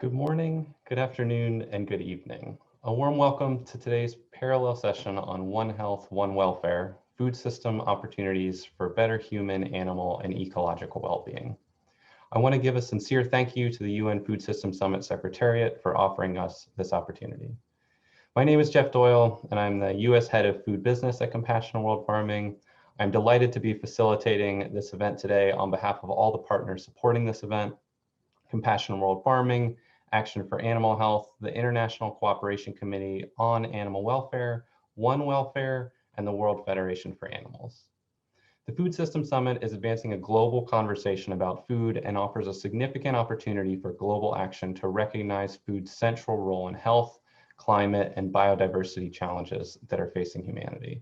Good morning, good afternoon, and good evening. A warm welcome to today's parallel session on One Health, One Welfare, Food System Opportunities for Better Human, Animal, and Ecological Well-Being. I want to give a sincere thank you to the UN Food System Summit Secretariat for offering us this opportunity. My name is Jeff Doyle, and I'm the US Head of Food Business at Compassion World Farming. I'm delighted to be facilitating this event today on behalf of all the partners supporting this event: Compassion World Farming, Action for Animal Health, the International Cooperation Committee on Animal Welfare, One Welfare, and the World Federation for Animals. The Food System Summit is advancing a global conversation about food and offers a significant opportunity for global action to recognize food's central role in health, climate, and biodiversity challenges that are facing humanity.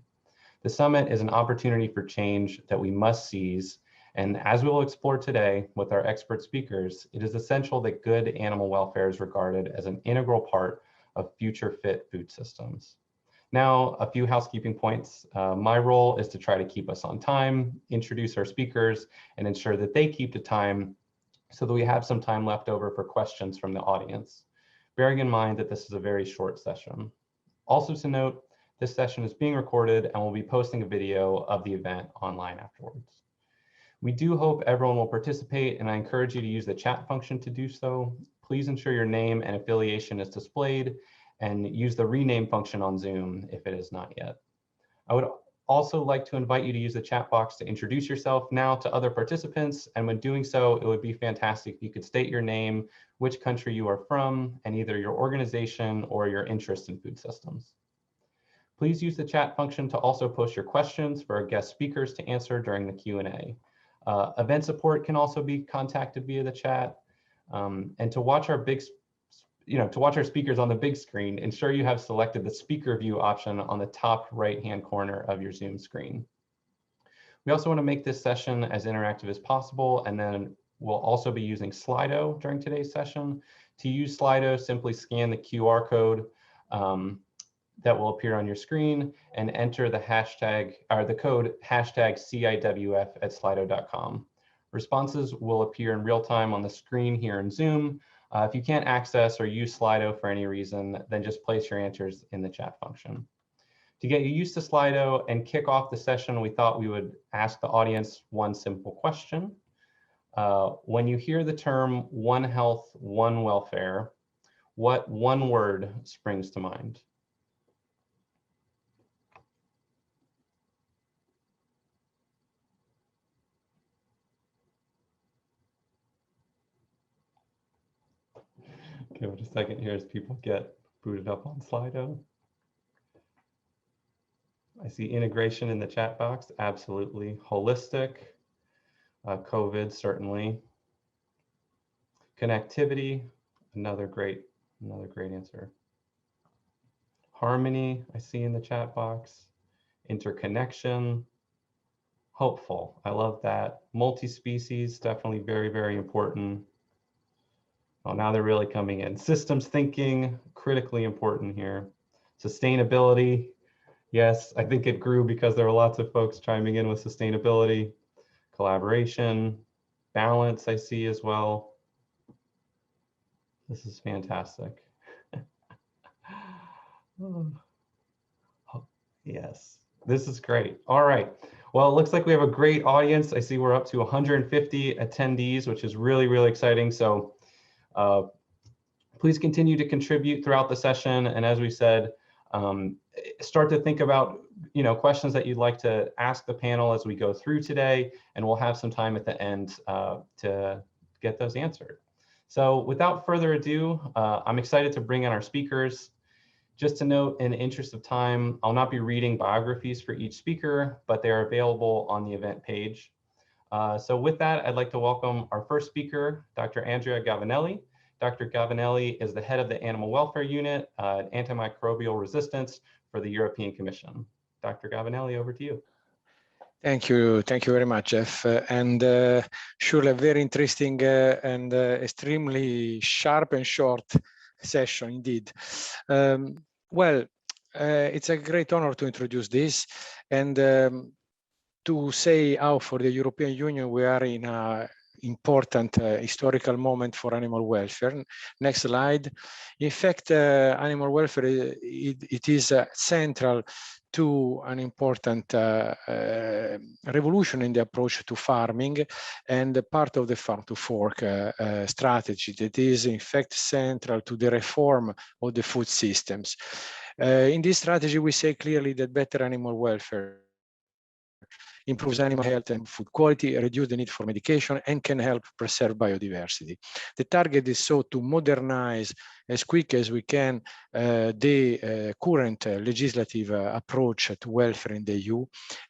The summit is an opportunity for change that we must seize, and as we will explore today with our expert speakers, it is essential that good animal welfare is regarded as an integral part of future fit food systems. Now, a few housekeeping points. My role is to try to keep us on time, introduce our speakers, and ensure that they keep to time so that we have some time left over for questions from the audience, bearing in mind that this is a very short session. Also to note, this session is being recorded and we'll be posting a video of the event online afterwards. We do hope everyone will participate, and I encourage you to use the chat function to do so. Please ensure your name and affiliation is displayed, and use the rename function on Zoom if it is not yet. I would also like to invite you to use the chat box to introduce yourself now to other participants, and when doing so, it would be fantastic if you could state your name, which country you are from, and either your organization or your interest in food systems. Please use the chat function to also post your questions for our guest speakers to answer during the Q&A. Event support can also be contacted via the chat. And to watch our speakers on the big screen, ensure you have selected the speaker view option on the top right-hand corner of your Zoom screen. We also want to make this session as interactive as possible, and then we'll also be using Slido during today's session. To use Slido, simply scan the QR code that will appear on your screen and enter the hashtag or the code #CIWF at slido.com. Responses will appear in real time on the screen here in Zoom. If you can't access or use Slido for any reason, then just place your answers in the chat function. To get you used to Slido and kick off the session, we thought we would ask the audience one simple question. When you hear the term One Health, One Welfare, what one word springs to mind? Give it a second here as people get booted up on Slido. I see integration in the chat box, absolutely. Holistic, COVID, certainly. Connectivity, another great answer. Harmony, I see in the chat box. Interconnection, hopeful, I love that. Multi-species, definitely very, very important. Oh, now they're really coming in. Systems thinking, critically important here. Sustainability, yes, I think it grew because there were lots of folks chiming in with sustainability. Collaboration, balance, I see as well. This is fantastic. Oh, yes, this is great. All right. Well, it looks like we have a great audience. I see we're up to 150 attendees, which is really, really exciting. So please continue to contribute throughout the session. And as we said, start to think about questions that you'd like to ask the panel as we go through today, and we'll have some time at the end to get those answered. So without further ado, I'm excited to bring in our speakers. Just to note, in the interest of time, I'll not be reading biographies for each speaker, but they are available on the event page. So with that, I'd like to welcome our first speaker, Dr. Andrea Gavinelli. Dr. Gavinelli is the head of the Animal Welfare Unit, Antimicrobial Resistance for the European Commission. Dr. Gavinelli, over to you. Thank you very much, Jeff. And surely a very interesting and extremely sharp and short session indeed. Well, it's a great honor to introduce this and to say how for the European Union we are in a important historical moment for animal welfare. Next slide. In fact, animal welfare, it is central to an important revolution in the approach to farming and part of the farm to fork strategy that is in fact central to the reform of the food systems. In this strategy, we say clearly that better animal welfare improves animal health and food quality, reduce the need for medication, and can help preserve biodiversity. The target is so to modernize as quick as we can the current legislative approach to welfare in the EU.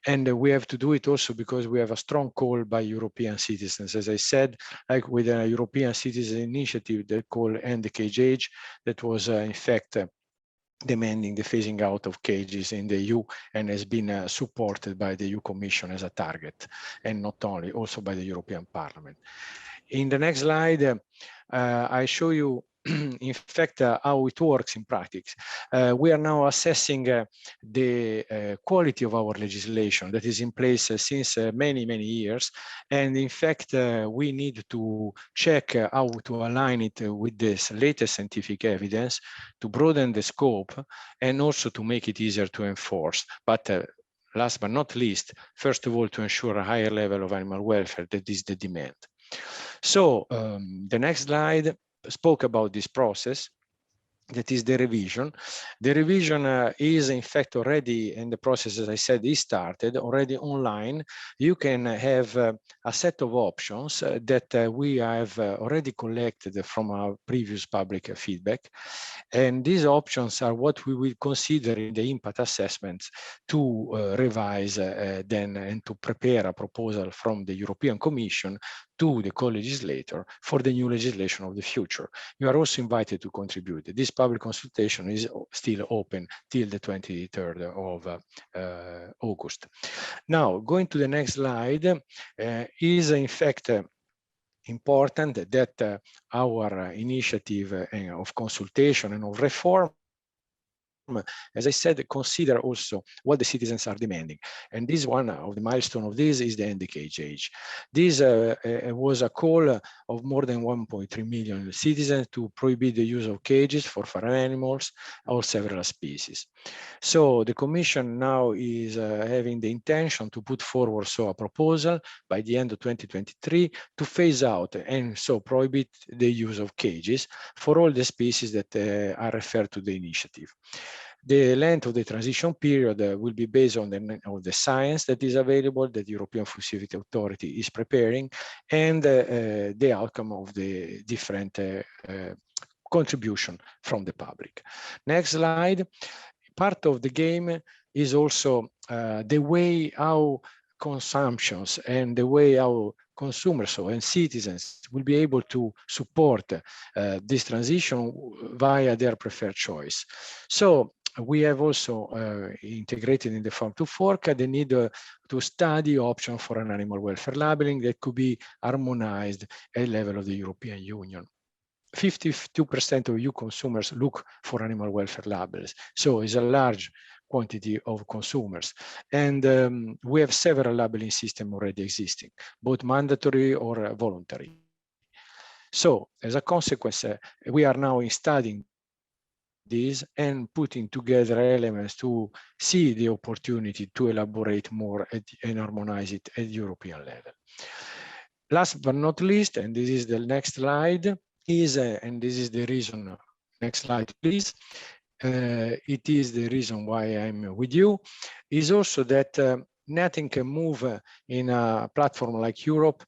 And we have to do it also because we have a strong call by European citizens. As I said, like with a European citizen initiative that called End the Cage Age, that was in fact demanding the phasing out of cages in the EU and has been supported by the EU Commission as a target, and not only, also by the European Parliament. In the next slide, I show you in fact how it works in practice. We are now assessing the quality of our legislation that is in place since many years, and in fact we need to check how to align it with this latest scientific evidence to broaden the scope and also to make it easier to enforce. But last but not least, first of all, to ensure a higher level of animal welfare, that is the demand. So the next slide spoke about this process, that is the revision. The revision is in fact already, and the process, as I said, is started already online. You can have a set of options that we have already collected from our previous public feedback. And these options are what we will consider in the impact assessments to revise then and to prepare a proposal from the European Commission to the co-legislator for the new legislation of the future. You are also invited to contribute. This public consultation is still open till the 23rd of August. Now, going to the next slide, is in fact important that our initiative of consultation and of reform, as I said, consider also what the citizens are demanding. And this one of the milestone of this is the End the Cage Age. This was a call of more than 1.3 million citizens to prohibit the use of cages for farm animals of several species. So the Commission now is having the intention to put forward a proposal by the end of 2023 to phase out and so prohibit the use of cages for all the species that are referred to the initiative. The length of the transition period will be based on the science that is available, that the European Food Safety Authority is preparing, and the outcome of the different contribution from the public. Next slide. Part of the game is also the way how consumptions and the way how consumers and citizens will be able to support this transition via their preferred choice. So we have also integrated in the farm to fork the need to study option for an animal welfare labeling that could be harmonized at the level of the European Union. 52% of EU consumers look for animal welfare labels, so it's a large quantity of consumers. And we have several labeling systems already existing, both mandatory or voluntary. So as a consequence, we are now studying these and putting together elements to see the opportunity to elaborate more and harmonize it at European level. Last but not least, and this is the next slide, is, and this is the reason, next slide please, it is the reason why I'm with you, is also that nothing can move in a platform like Europe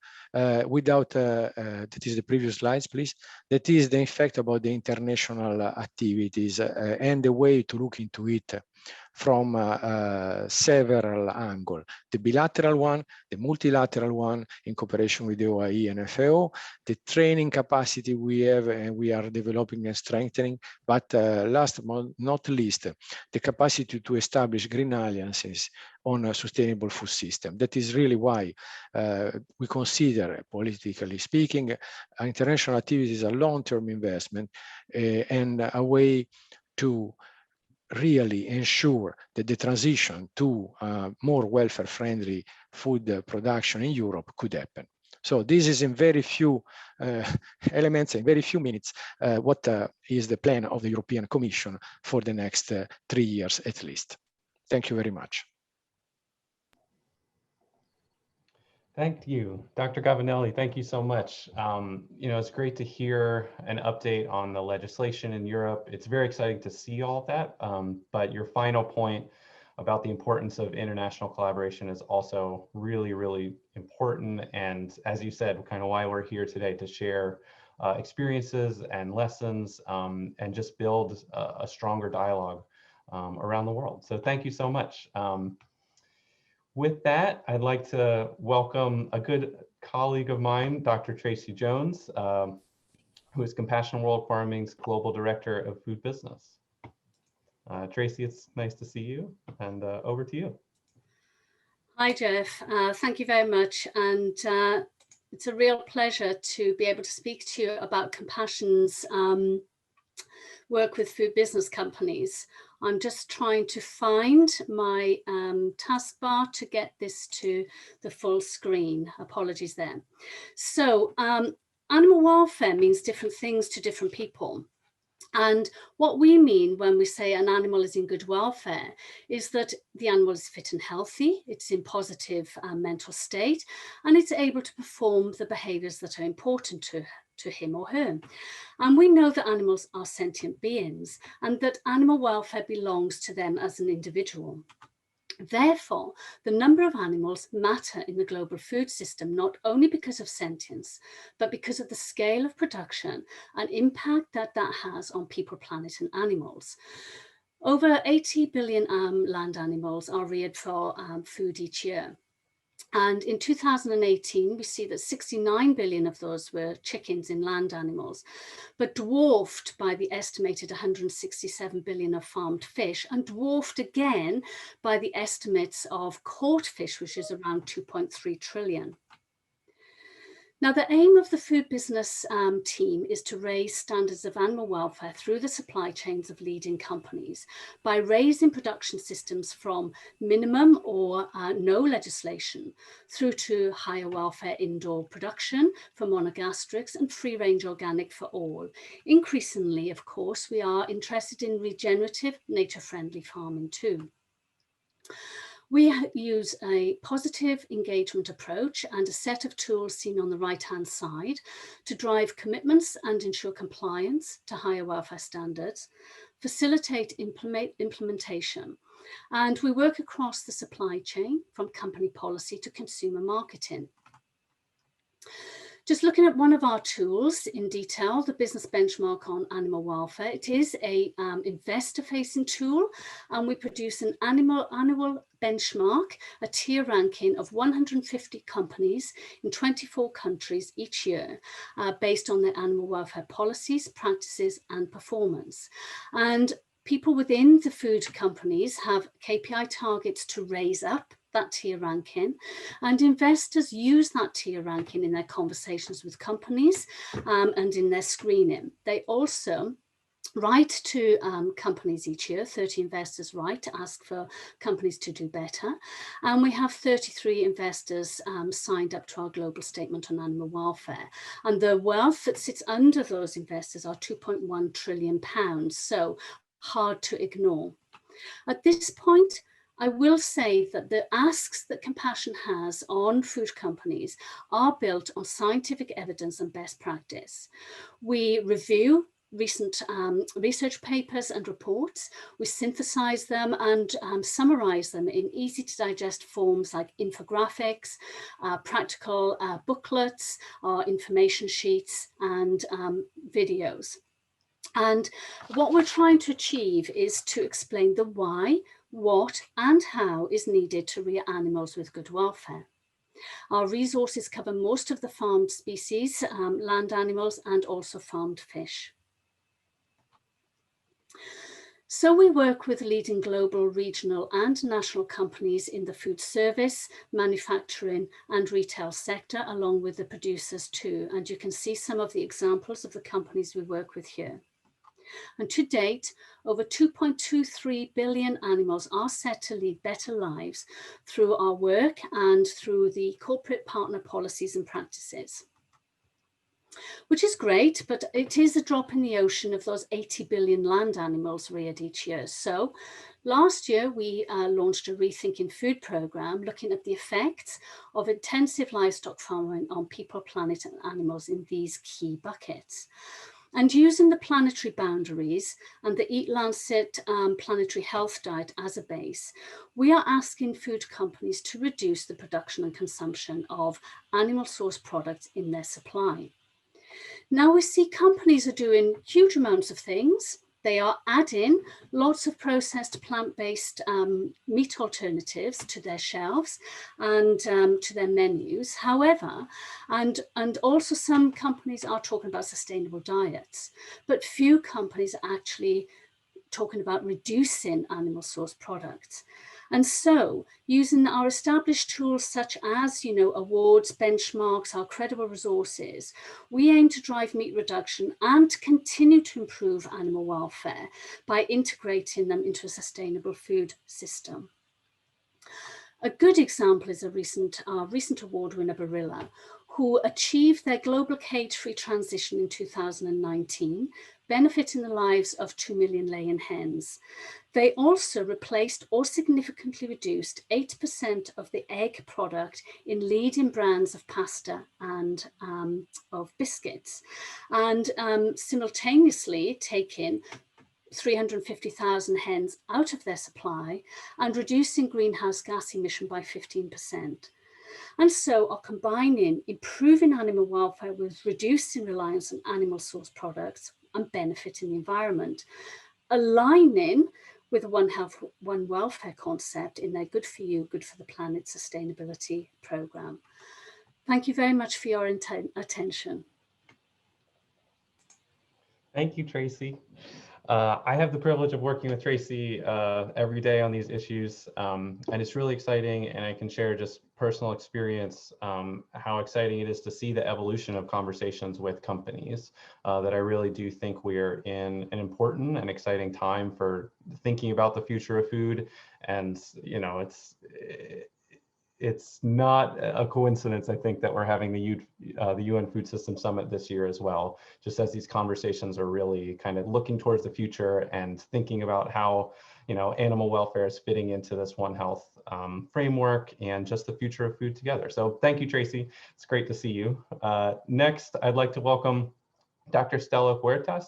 without, that is the previous slides, please, that is the effect about the international activities and the way to look into it from several angles. The bilateral one, the multilateral one in cooperation with the OIE and FAO, the training capacity we have and we are developing and strengthening, but last but not least, the capacity to establish green alliances on a sustainable food system. That is really why we consider, politically speaking, international activities a long-term investment and a way to really ensure that the transition to more welfare-friendly food production in Europe could happen. So this is in very few elements, in very few minutes, what is the plan of the European Commission for the next 3 years at least. Thank you very much. Thank you, Dr. Gavinelli. Thank you so much. It's great to hear an update on the legislation in Europe. It's very exciting to see all of that, but your final point about the importance of international collaboration is also really, really important. And as you said, kind of why we're here today, to share experiences and lessons and just build a stronger dialogue around the world. So thank you so much. With that, I'd like to welcome a good colleague of mine, Dr. Tracey Jones, who is Compassion World Farming's Global Director of Food Business. Tracey, it's nice to see you, and over to you. Hi, Jeff. Thank you very much. And it's a real pleasure to be able to speak to you about Compassion's work with food business companies. I'm just trying to find my taskbar to get this to the full screen. Apologies there. So animal welfare means different things to different people. And what we mean when we say an animal is in good welfare is that the animal is fit and healthy, it's in positive mental state, and it's able to perform the behaviors that are important to him or her. And we know that animals are sentient beings and that animal welfare belongs to them as an individual. Therefore, the number of animals matter in the global food system, not only because of sentience, but because of the scale of production and impact that that has on people, planet, and animals. Over 80 billion land animals are reared for food each year. And in 2018, we see that 69 billion of those were chickens in land animals, but dwarfed by the estimated 167 billion of farmed fish, and dwarfed again by the estimates of caught fish, which is around 2.3 trillion. Now, the aim of the food business team is to raise standards of animal welfare through the supply chains of leading companies by raising production systems from minimum or no legislation through to higher welfare indoor production for monogastrics and free-range organic for all. Increasingly, of course, we are interested in regenerative, nature-friendly farming too. We use a positive engagement approach and a set of tools seen on the right-hand side to drive commitments and ensure compliance to higher welfare standards, facilitate implementation. And we work across the supply chain from company policy to consumer marketing. Just looking at one of our tools in detail, the business benchmark on animal welfare. It is a investor-facing tool, and we produce an annual benchmark, a tier ranking of 150 companies in 24 countries each year, based on their animal welfare policies, practices, and performance. And people within the food companies have KPI targets to raise up that tier ranking, and investors use that tier ranking in their conversations with companies and in their screening. They also write to companies each year. 30 investors write to ask for companies to do better, and we have 33 investors signed up to our global statement on animal welfare, and the wealth that sits under those investors are 2.1 trillion pounds, so hard to ignore. At this point, I will say that the asks that Compassion has on food companies are built on scientific evidence and best practice. We review recent research papers and reports. We synthesize them and summarize them in easy to digest forms like infographics, practical booklets, information sheets, and videos. And what we're trying to achieve is to explain the why, what and how is needed to rear animals with good welfare. Our resources cover most of the farmed species, land animals, and also farmed fish. So we work with leading global, regional and national companies in the food service, manufacturing and retail sector, along with the producers too. And you can see some of the examples of the companies we work with here. And to date, over 2.23 billion animals are set to lead better lives through our work and through the corporate partner policies and practices. Which is great, but it is a drop in the ocean of those 80 billion land animals reared each year. So last year, we launched a Rethinking Food programme looking at the effects of intensive livestock farming on people, planet and animals in these key buckets. And using the planetary boundaries and the Eat Lancet planetary health diet as a base, we are asking food companies to reduce the production and consumption of animal source products in their supply. Now we see companies are doing huge amounts of things. They are adding lots of processed plant-based meat alternatives to their shelves and to their menus. However, and also some companies are talking about sustainable diets, but few companies are actually talking about reducing animal source products. And so using our established tools such as, awards, benchmarks, our credible resources, we aim to drive meat reduction and to continue to improve animal welfare by integrating them into a sustainable food system. A good example is a recent award winner, Barilla, who achieved their global cage-free transition in 2019, benefiting the lives of 2 million laying hens. They also replaced or significantly reduced 8% of the egg product in leading brands of pasta and of biscuits, and simultaneously taking 350,000 hens out of their supply and reducing greenhouse gas emission by 15%. And so are combining improving animal welfare with reducing reliance on animal source products and benefiting the environment, aligning with One Health, One Welfare concept in their Good for You, Good for the Planet sustainability program. Thank you very much for your attention. Thank you, Tracey. I have the privilege of working with Tracey every day on these issues, and it's really exciting, and I can share just personal experience, how exciting it is to see the evolution of conversations with companies, that I really do think we're in an important and exciting time for thinking about the future of food. And, it's not a coincidence, I think, that we're having the UN Food System Summit this year as well, just as these conversations are really kind of looking towards the future and thinking about how, animal welfare is fitting into this One Health framework and just the future of food together. So thank you, Tracey. It's great to see you. Next, I'd like to welcome Dr. Stella Huertas.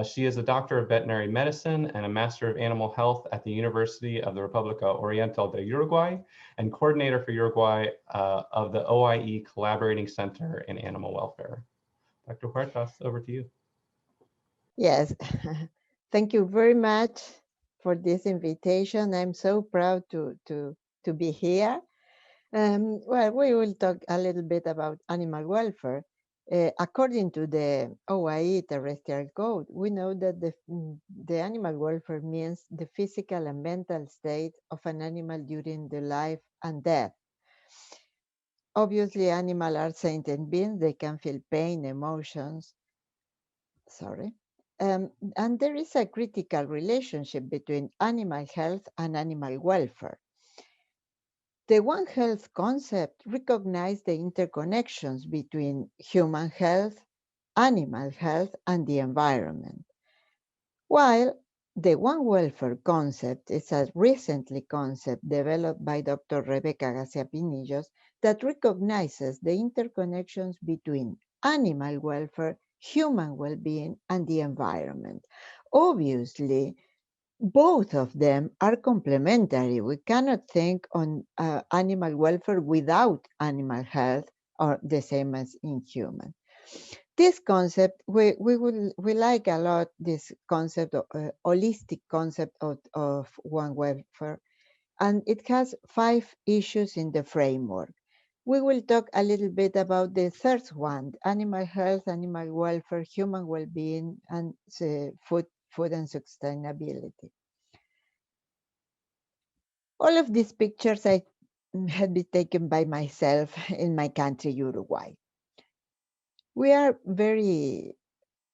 She is a doctor of veterinary medicine and a master of animal health at the University of the República Oriental de Uruguay and coordinator for Uruguay of the OIE Collaborating Center in Animal Welfare. Dr. Huertas, over to you. Yes, thank you very much for this invitation. I'm so proud to be here. Well, we will talk a little bit about animal welfare. According to the OIE terrestrial code, we know that the animal welfare means the physical and mental state of an animal during the life and death. Obviously, animals are sentient beings. They can feel pain, emotions. And there is a critical relationship between animal health and animal welfare. The One Health concept recognizes the interconnections between human health, animal health, and the environment. While the One Welfare concept is a recently concept developed by Dr. Rebecca Garcia-Pinillos that recognizes the interconnections between animal welfare, human well-being, and the environment. Obviously, both of them are complementary. We cannot think on animal welfare without animal health, or the same as in human. This concept, we like a lot this concept, of, holistic concept of One Welfare, and it has 5 issues in the framework. We will talk a little bit about the third one: animal health, animal welfare, human well-being, and food and sustainability. All of these pictures had been taken by myself in my country, Uruguay. We are very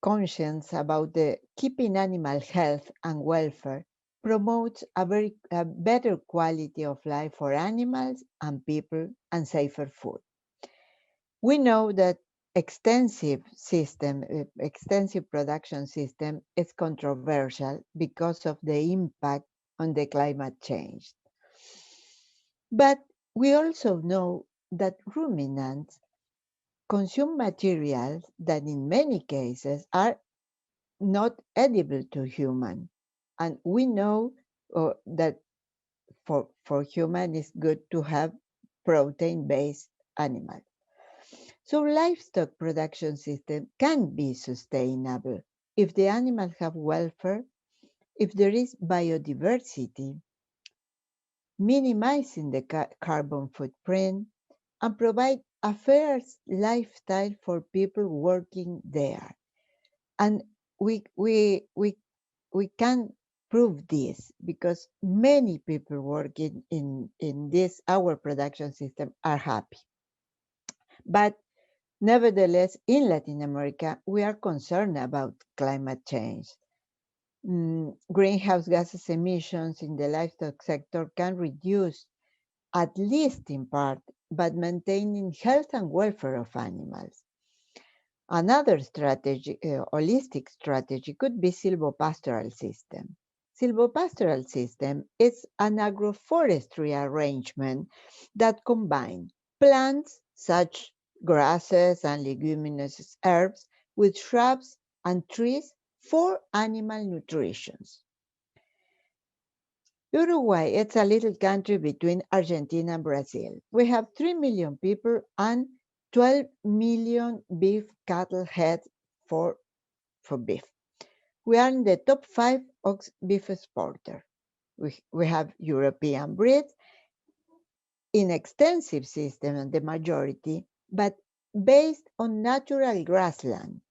conscience about the keeping animal health and welfare promotes a better quality of life for animals and people and safer food. We know that extensive production system is controversial because of the impact on the climate change. But we also know that ruminants consume materials that in many cases are not edible to human. And we know that for human it's good to have protein-based animals. So livestock production system can be sustainable if the animals have welfare, if there is biodiversity, minimizing the carbon footprint, and provide a fair lifestyle for people working there. And we can prove this because many people working in this, our production system, are happy. But nevertheless, in Latin America, we are concerned about climate change. Greenhouse gases emissions in the livestock sector can reduce, at least in part, but maintaining health and welfare of animals. Another strategy, holistic strategy, could be silvopastoral system. Silvopastoral system is an agroforestry arrangement that combines plants such grasses and leguminous herbs with shrubs and trees for animal nutrition. Uruguay, it's a little country between Argentina and Brazil. We have 3 million people and 12 million beef cattle heads for beef. We are in the top 5 beef exporter. We have European breeds in extensive system and the majority, but based on natural grassland.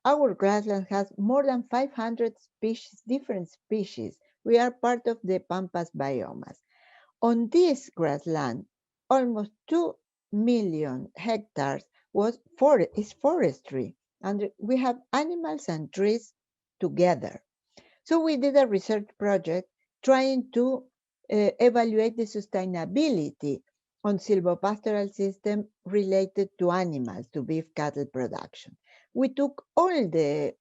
Our grassland has more than 500 species, different species. We are part of the Pampas biomas. On this grassland, almost 2 million hectares is forestry, and we have animals and trees together. So we did a research project trying to evaluate the sustainability on silvopastoral system related to animals, to beef cattle production. We took all the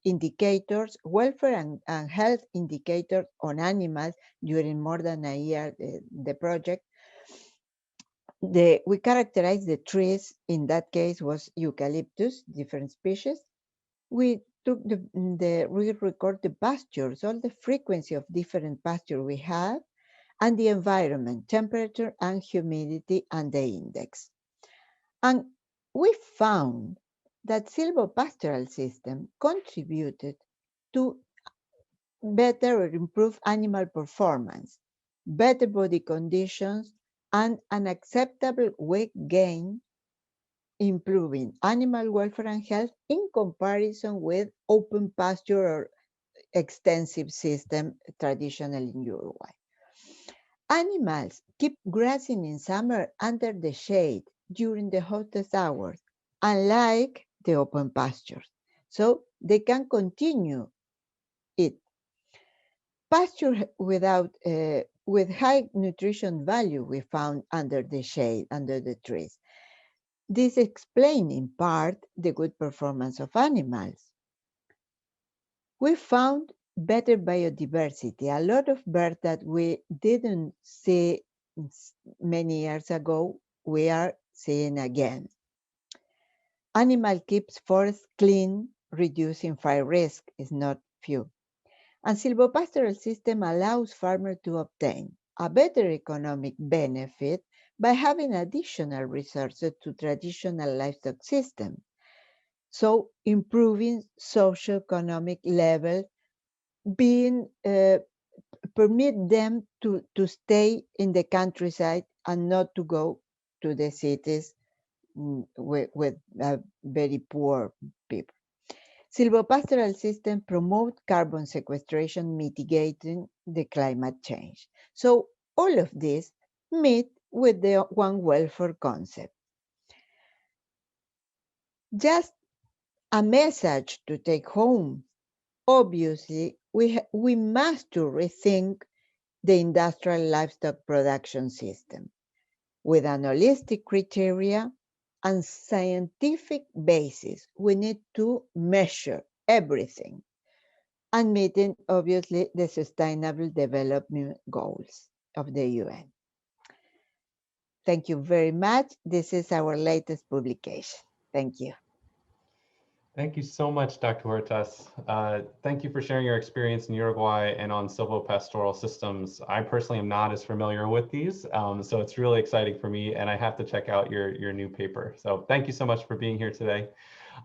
indicators, welfare and health indicators on animals during more than a year, the project. We characterized the trees, in that case was eucalyptus, different species. We took we record the pastures, all the frequency of different pasture we have, and the environment, temperature and humidity, and the index. And we found that silvopastoral system contributed to better or improved animal performance, better body conditions, and an acceptable weight gain, improving animal welfare and health in comparison with open pasture or extensive system traditional in Uruguay. Animals keep grazing in summer under the shade during the hottest hours, unlike the open pastures. So they can continue it. Pasture with high nutrition value we found under the shade, under the trees. This explains in part the good performance of animals. We found better biodiversity. A lot of birds that we didn't see many years ago, we are seeing again. Animal keeps forests clean, reducing fire risk is not few. And silvopastoral system allows farmers to obtain a better economic benefit by having additional resources to traditional livestock system. So improving socioeconomic level, permit them to stay in the countryside and not to go to the cities with very poor people. Silvopastoral systems promote carbon sequestration, mitigating the climate change. So all of this meet with the one welfare concept. Just a message to take home. Obviously, we must to rethink the industrial livestock production system with an holistic criteria and scientific basis. We need to measure everything and meeting, obviously, the Sustainable Development Goals of the UN. Thank you very much. This is our latest publication. Thank you. Thank you so much, Dr. Huertas. Thank you for sharing your experience in Uruguay and on silvopastoral systems. I personally am not as familiar with these, so it's really exciting for me, and I have to check out your new paper. So thank you so much for being here today.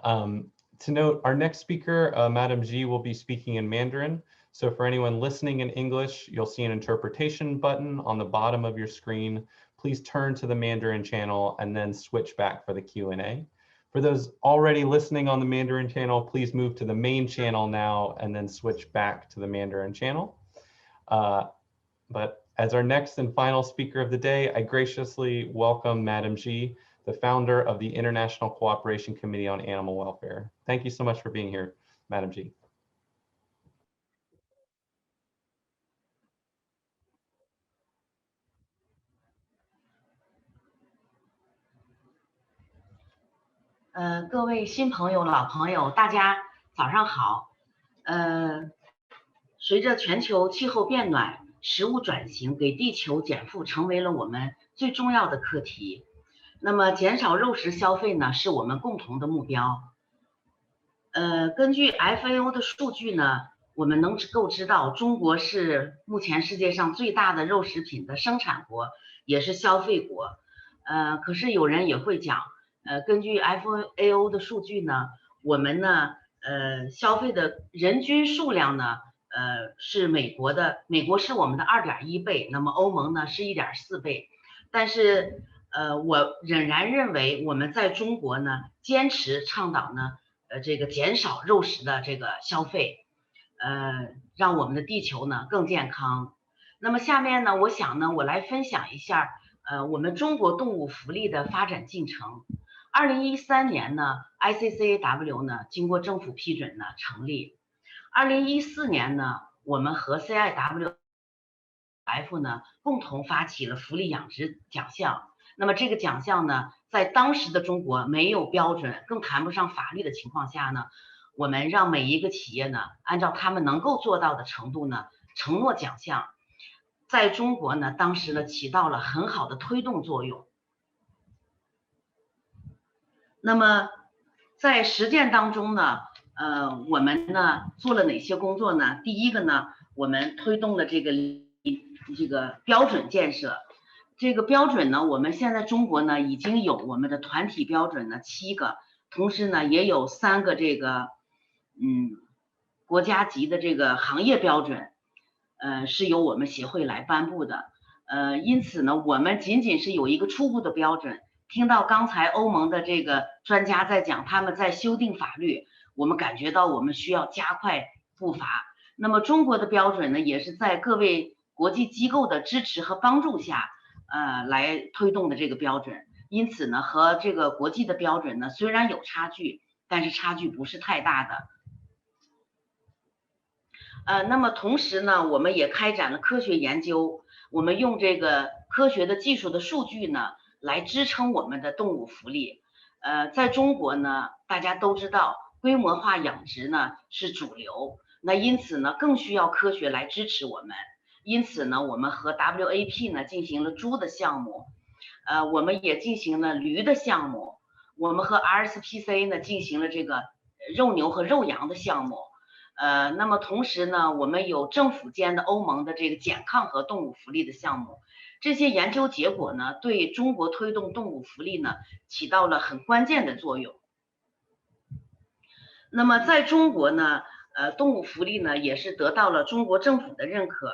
To note, our next speaker, Madam Xi, will be speaking in Mandarin. So for anyone listening in English, you'll see an interpretation button on the bottom of your screen. Please turn to the Mandarin channel and then switch back for the Q&A. For those already listening on the Mandarin channel, please move to the main channel now and then switch back to the Mandarin channel. But as our next and final speaker of the day, I graciously welcome Madam Xi, the founder of the International Cooperation Committee on Animal Welfare. Thank you so much for being here, Madam Xi.各位新朋友、老朋友，大家早上好。随着全球气候变暖，食物转型给地球减负成为了我们最重要的课题。那么，减少肉食消费呢，是我们共同的目标。根据 FAO 的数据呢，我们能够知道，中国是目前世界上最大的肉食品的生产国，也是消费国。可是有人也会讲，根据 FAO 的数据呢，我们呢，消费的人均数量呢，是美国是我们的2.1倍，那么欧盟呢是1.4倍。但是，我仍然认为我们在中国呢，坚持倡导呢，这个减少肉食的这个消费，让我们的地球呢更健康。那么下面呢，我想呢，我来分享一下，我们中国动物福利的发展进程。2013年呢 ，ICCAW 呢经过政府批准呢成立。2014年呢，我们和 CIWF 呢共同发起了福利养殖奖项。那么这个奖项呢，在当时的中国没有标准，更谈不上法律的情况下呢，我们让每一个企业呢，按照他们能够做到的程度呢，承诺奖项。在中国呢，当时呢起到了很好的推动作用。那么在实践当中呢，我们呢做了哪些工作呢？第一个呢，我们推动了这个标准建设。这个标准呢，我们现在中国呢已经有我们的团体标准呢7个，同时呢也有3个这个国家级的这个行业标准，是由我们协会来颁布的。因此呢，我们仅仅是有一个初步的标准。听到刚才欧盟的这个专家在讲他们在修订法律，我们感觉到我们需要加快步伐。那么中国的标准呢，也是在各位国际机构的支持和帮助下，来推动的这个标准。因此呢，和这个国际的标准呢，虽然有差距，但是差距不是太大的。那么同时呢，我们也开展了科学研究，我们用这个科学的技术的数据呢，来支撑我们的动物福利。在中国呢，大家都知道规模化养殖呢是主流，那因此呢更需要科学来支持我们。因此呢，我们和 WAP 呢进行了猪的项目，我们也进行了驴的项目，我们和 RSPCA 呢进行了这个肉牛和肉羊的项目。那么同时呢，我们有政府间的欧盟的这个减抗和动物福利的项目。这些研究结果呢，对中国推动动物福利呢，起到了很关键的作用。那么在中国呢，动物福利呢，也是得到了中国政府的认可。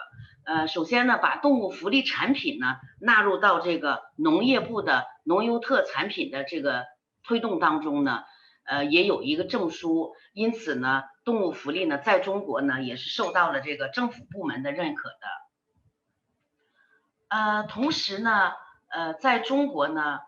首先呢，把动物福利产品呢，纳入到这个农业部的农优特产品的这个推动当中呢，也有一个证书。因此呢，动物福利呢，在中国呢，也是受到了这个政府部门的认可的。同时呢，在中国呢，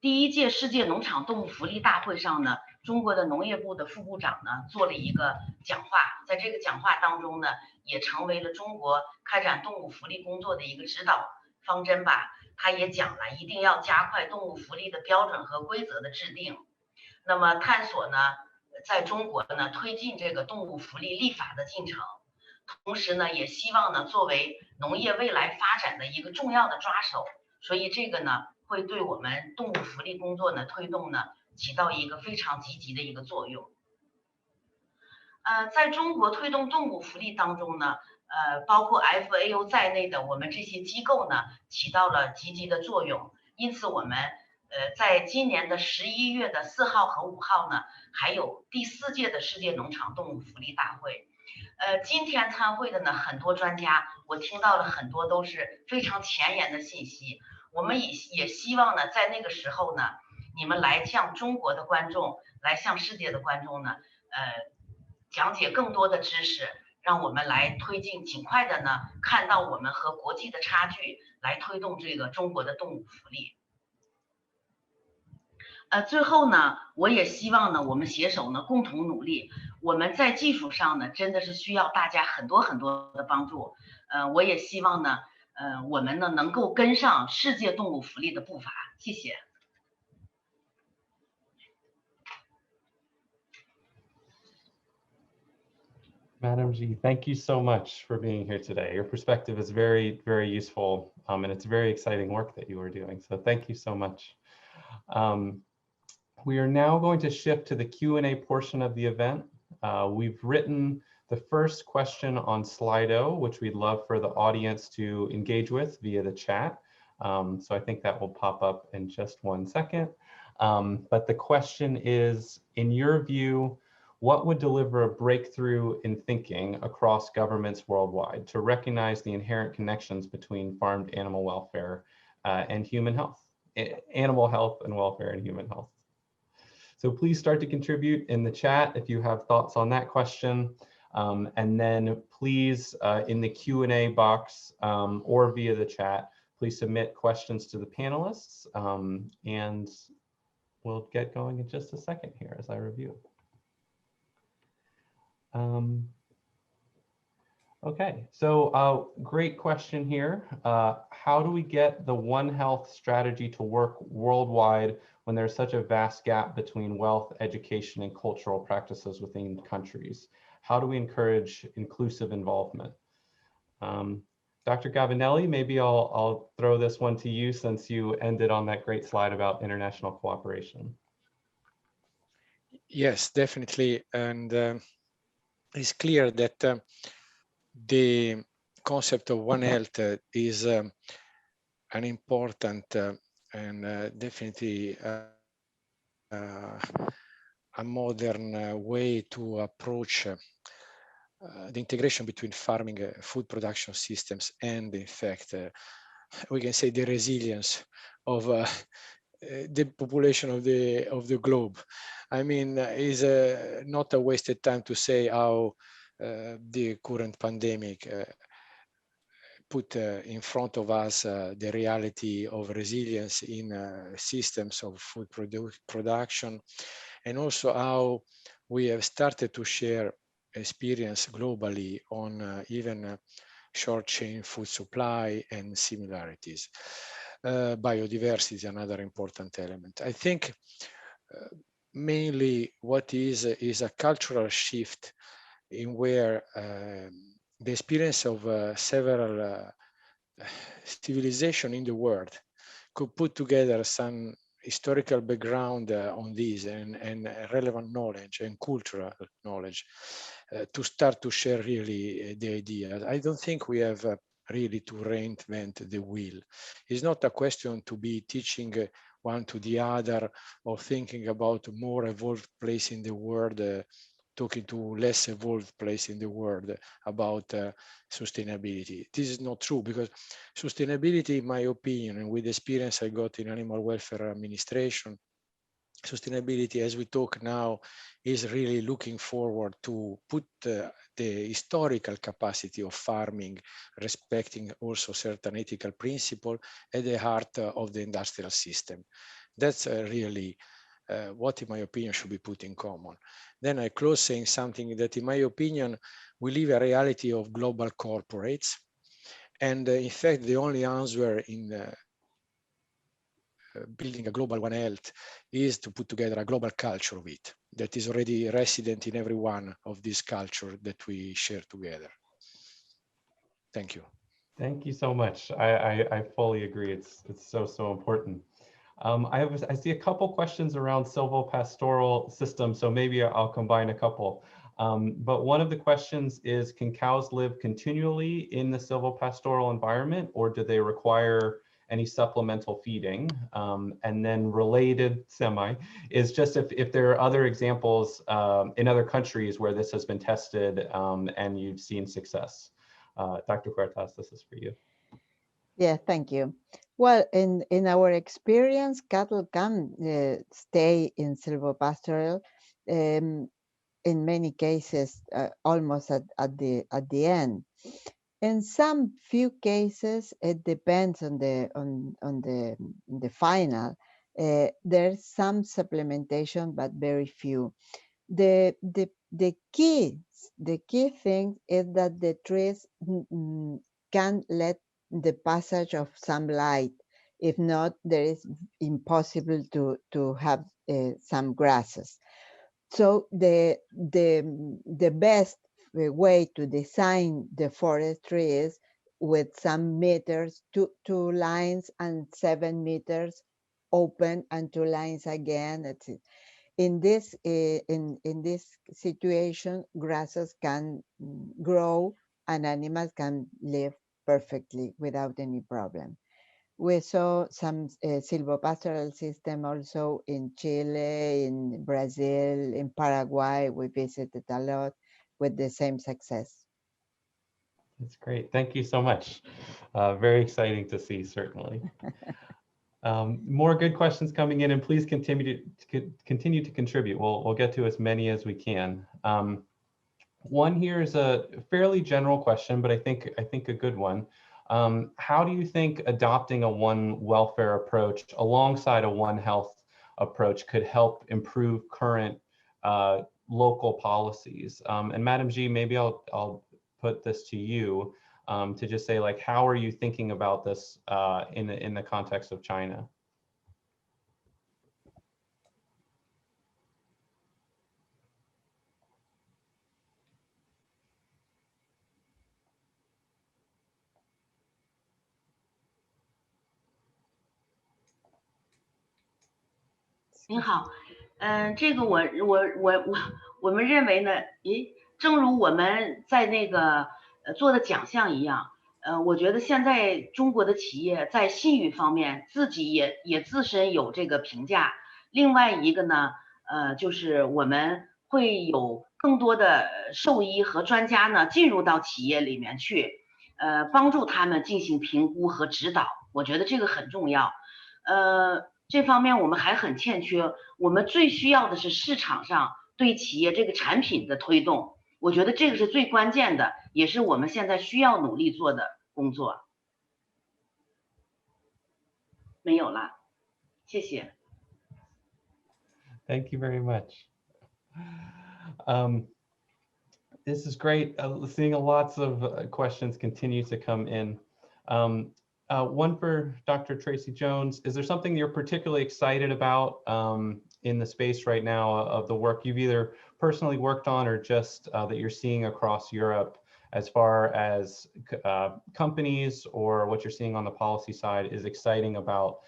第1届世界农场动物福利大会上呢，中国的农业部的副部长呢做了一个讲话，在这个讲话当中呢，也成为了中国开展动物福利工作的一个指导方针吧。他也讲了，一定要加快动物福利的标准和规则的制定，那么探索呢，在中国呢推进这个动物福利立法的进程，同时呢，也希望呢作为农业未来发展的一个重要的抓手，所以这个呢会对我们动物福利工作呢推动呢起到一个非常积极的一个作用。在中国推动动物福利当中呢，包括 FAO 在内的我们这些机构呢起到了积极的作用，因此我们在今年的11月的4号和5号呢，还有第4届的世界农场动物福利大会。今天参会的呢很多专家，我听到了很多都是非常前沿的信息。我们也希望呢，在那个时候呢，你们来向中国的观众，来向世界的观众呢，讲解更多的知识，让我们来推进，尽快的呢看到我们和国际的差距，来推动这个中国的动物福利。最后呢，我也希望呢，我们携手呢共同努力。我们在技术上呢，真的是需要大家很多的帮助。我也希望呢，我们呢能够跟上世界动物福利的步伐。谢谢。Madam Xi, thank you so much for being here today. Your perspective is very, very useful, and it's very exciting work that you are doing. So thank you so much. We are now going to shift to the Q&A portion of the event. We've written the first question on Slido, which we'd love for the audience to engage with via the chat. So I think that will pop up in just 1 second. But the question is, in your view, what would deliver a breakthrough in thinking across governments worldwide to recognize the inherent connections between farmed animal welfare and human health, animal health and welfare and human health? So please start to contribute in the chat if you have thoughts on that question. And then please, in the Q&A box or via the chat, please submit questions to the panelists. And we'll get going in just a second here as I review. Okay, so great question here. How do we get the One Health strategy to work worldwide when there's such a vast gap between wealth, education, and cultural practices within countries? How do we encourage inclusive involvement? Dr. Gavinelli, maybe I'll throw this one to you since you ended on that great slide about international cooperation. Yes, definitely. And it's clear that the concept of One Health is an important and definitely a modern way to approach the integration between farming food production systems and, in fact, we can say the resilience of the population of the globe. I mean, is not a wasted time to say how the current pandemic put in front of us the reality of resilience in systems of food production, and also how we have started to share experience globally on even short chain food supply and similarities. Biodiversity is another important element. I think mainly what is a cultural shift in where the experience of several civilizations in the world could put together some historical background on this and relevant knowledge and cultural knowledge to start to share really the ideas. I don't think we have really to reinvent the wheel. It's not a question to be teaching one to the other or thinking about more evolved place in the world, talking to less evolved place in the world about sustainability. This is not true, because sustainability, in my opinion, and with the experience I got in animal welfare administration, sustainability, as we talk now, is really looking forward to put the historical capacity of farming, respecting also certain ethical principles, at the heart of the industrial system. That's really what, in my opinion, should be put in common. Then I close saying something that, in my opinion, we live a reality of global corporates. And in fact, the only answer in building a global One Health is to put together a global culture of it that is already resident in every one of these cultures that we share together. Thank you. Thank you so much. I fully agree. It's so important. I see a couple questions around silvopastoral systems, so maybe I'll combine a couple. But one of the questions is, can cows live continually in the silvopastoral environment, or do they require any supplemental feeding? And then related is just if there are other examples in other countries where this has been tested and you've seen success. Dr. Huertas, this is for you. Yeah, thank you. Well, in our experience, cattle can stay in silvopastoral. In many cases, almost at the end. In some few cases, it depends on the final. There's some supplementation, but very few. The key thing is that the trees can let the passage of some light. If not, there is impossible to have some grasses. So the best way to design the forestry is with some meters, two lines and 7 meters open and 2 lines again. That's it. In this situation, grasses can grow and animals can live perfectly without any problem. We saw some silvopastoral system also in Chile, in Brazil, in Paraguay. We visited a lot with the same success. That's great. Thank you so much. Very exciting to see, certainly. More good questions coming in, and please continue to contribute. We'll get to as many as we can. One here is a fairly general question, but I think a good one. How do you think adopting a One Welfare approach alongside a One Health approach could help improve current local policies? And Madam Xi, maybe I'll put this to you to just say, like, how are you thinking about this in the context of China?您好，这个我们认为呢，正如我们在那个做的奖项一样，我觉得现在中国的企业在信誉方面自己也自身有这个评价。另外一个呢，就是我们会有更多的兽医和专家呢进入到企业里面去，帮助他们进行评估和指导。我觉得这个很重要。这方面我们还很欠缺，我们最需要的是市场上对企业这个产品的推动，我觉得这个是最关键的，也是我们现在需要努力做的工作。没有了，谢谢。Thank you very much. This is great. Seeing lots of questions continue to come in. One for Dr. Tracey Jones. Is there something you're particularly excited about in the space right now of the work you've either personally worked on or just that you're seeing across Europe as far as companies or what you're seeing on the policy side is exciting about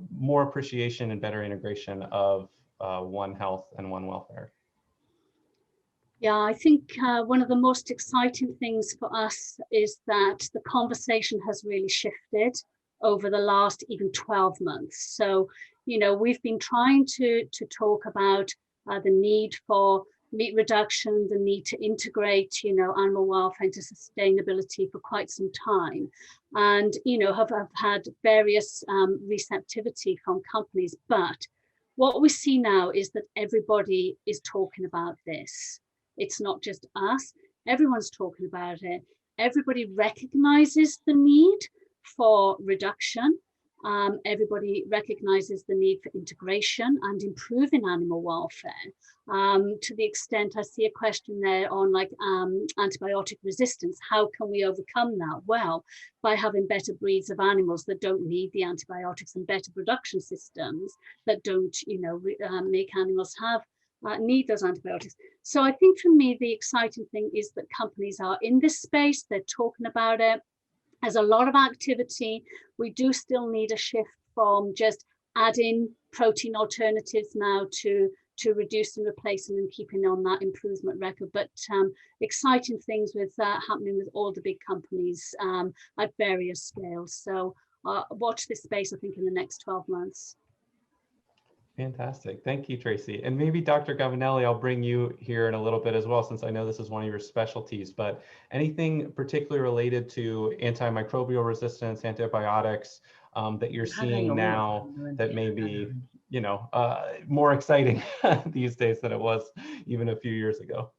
more appreciation and better integration of One Health and One Welfare? Yeah, I think one of the most exciting things for us is that the conversation has really shifted over the last even 12 months. So, we've been trying to talk about the need for meat reduction, the need to integrate, animal welfare into sustainability for quite some time, and, have had various receptivity from companies. But what we see now is that everybody is talking about this. It's not just us, everyone's talking about it. Everybody recognizes the need for reduction. Everybody recognizes the need for integration and improving animal welfare. To the extent I see a question there on like antibiotic resistance, how can we overcome that? Well, by having better breeds of animals that don't need the antibiotics and better production systems that don't, you know, make animals have need those antibiotics. So I think for me, the exciting thing is that companies are in this space, they're talking about it. There's a lot of activity. We do still need a shift from just adding protein alternatives now to reduce and replacing and keeping on that improvement record. But exciting things with happening with all the big companies at various scales. So watch this space, I think, in the next 12 months. Fantastic. Thank you, Tracey. And maybe Dr. Gavinelli, I'll bring you here in a little bit as well, since I know this is one of your specialties, but anything particularly related to antimicrobial resistance, antibiotics that you're seeing now that may be, you know, more exciting these days than it was even a few years ago?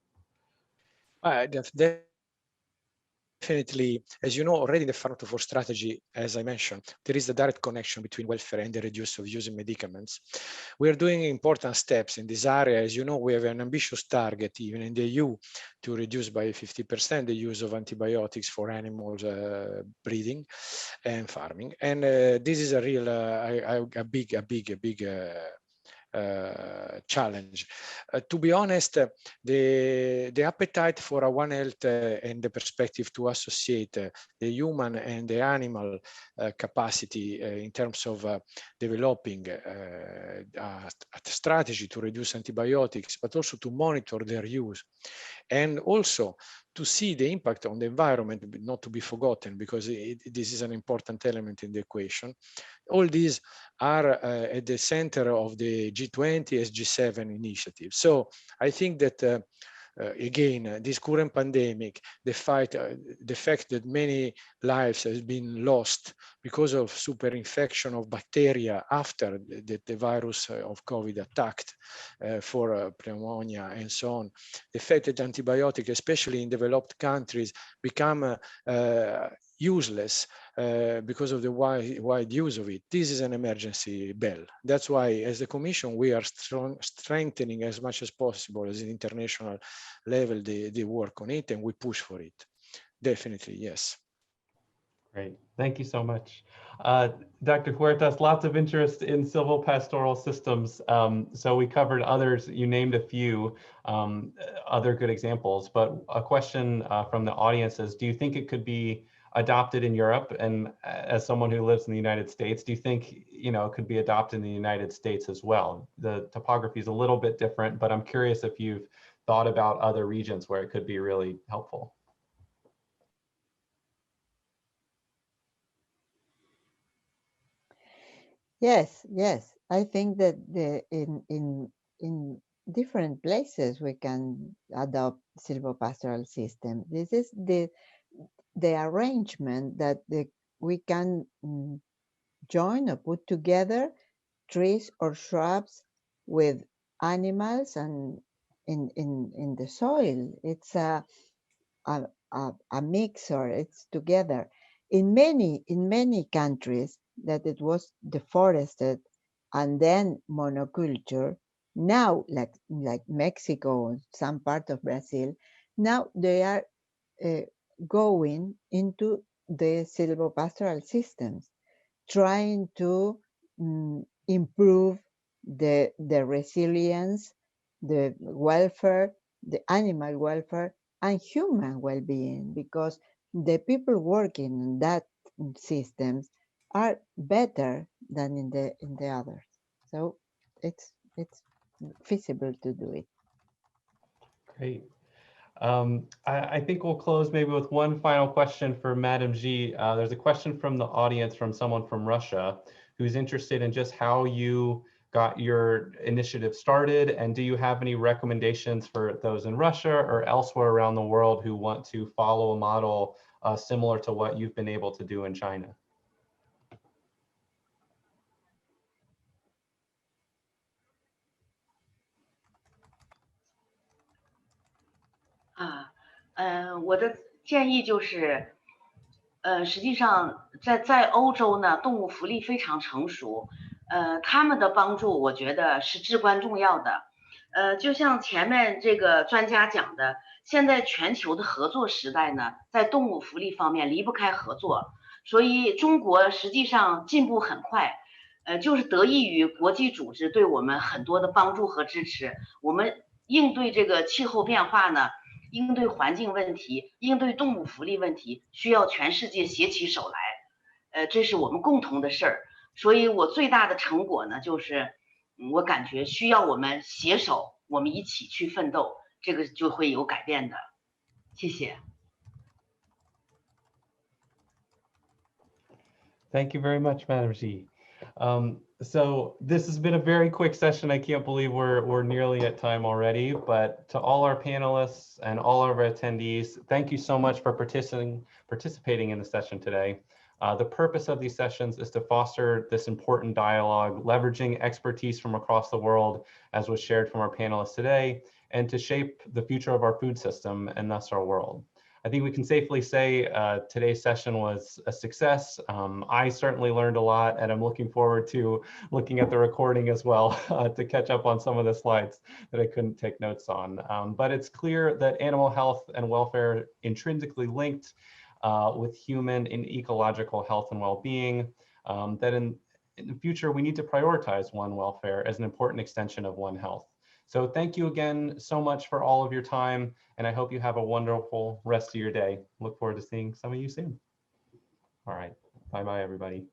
Definitely, as you know, already in the Farm to Fork strategy, as I mentioned, there is a direct connection between welfare and the reduce of using medicaments. We are doing important steps in this area. As you know, we have an ambitious target, even in the EU, to reduce by 50% the use of antibiotics for animals breeding and farming. And this is a real, a big challenge. To be honest, the appetite for a One Health and the perspective to associate the human and the animal capacity in terms of developing a strategy to reduce antibiotics, but also to monitor their use, and also to see the impact on the environment, not to be forgotten, because this is an important element in the equation. All these are at the center of the G20 as G7 initiative. So I think that again, this current pandemic, the fact that many lives have been lost because of superinfection of bacteria after the virus of COVID attacked for pneumonia and so on, the fact that antibiotics, especially in developed countries, become useless because of the wide use of it. This is an emergency bell. That's why, as the Commission, we are strengthening as much as possible as an international level the work on it, and we push for it. Definitely, yes. Great, thank you so much. Dr. Huertas, lots of interest in silvopastoral systems. So we covered others, you named a few other good examples, but a question from the audience is, do you think it could be adopted in Europe? And as someone who lives in the United States, do you think, you know, it could be adopted in the United States as well? The topography is a little bit different, but I'm curious if you've thought about other regions where it could be really helpful. Yes, yes. I think that in different places we can adopt silvopastoral system. This is the arrangement that we can join or put together trees or shrubs with animals and in the soil. It's a mixer. It's together. In many countries that it was deforested and then monoculture, now like Mexico, some part of Brazil, now they are going into the silvopastoral systems, trying to improve the resilience, the welfare, the animal welfare, and human well-being, because the people working in that systems are better than in the others. So it's feasible to do it. Great. I think we'll close maybe with one final question for Madam Xi. There's a question from the audience from someone from Russia who's interested in just how you got your initiative started, and do you have any recommendations for those in Russia or elsewhere around the world who want to follow a model similar to what you've been able to do in China?我的建议就是，实际上在欧洲呢，动物福利非常成熟，他们的帮助我觉得是至关重要的。就像前面这个专家讲的，现在全球的合作时代呢，在动物福利方面离不开合作，所以中国实际上进步很快，就是得益于国际组织对我们很多的帮助和支持，我们应对这个气候变化呢，应对环境问题，应对动物福利问题，需要全世界携起手来，这是我们共同的事儿。所以我最大的成果呢，就是我感觉需要我们携手，我们一起去奋斗，这个就会有改变的。谢谢。Thank you very much, Madam Xi. So this has been a very quick session. I can't believe we're nearly at time already, but to all our panelists and all of our attendees, thank you so much for participating in the session today. The purpose of these sessions is to foster this important dialogue, leveraging expertise from across the world, as was shared from our panelists today, and to shape the future of our food system and thus our world. I think we can safely say today's session was a success. I certainly learned a lot, and I'm looking forward to looking at the recording as well to catch up on some of the slides that I couldn't take notes on. But it's clear that animal health and welfare intrinsically linked with human and ecological health and well-being, that in the future we need to prioritize One welfare as an important extension of One health. So thank you again so much for all of your time, and I hope you have a wonderful rest of your day. Look forward to seeing some of you soon. All right, bye-bye everybody.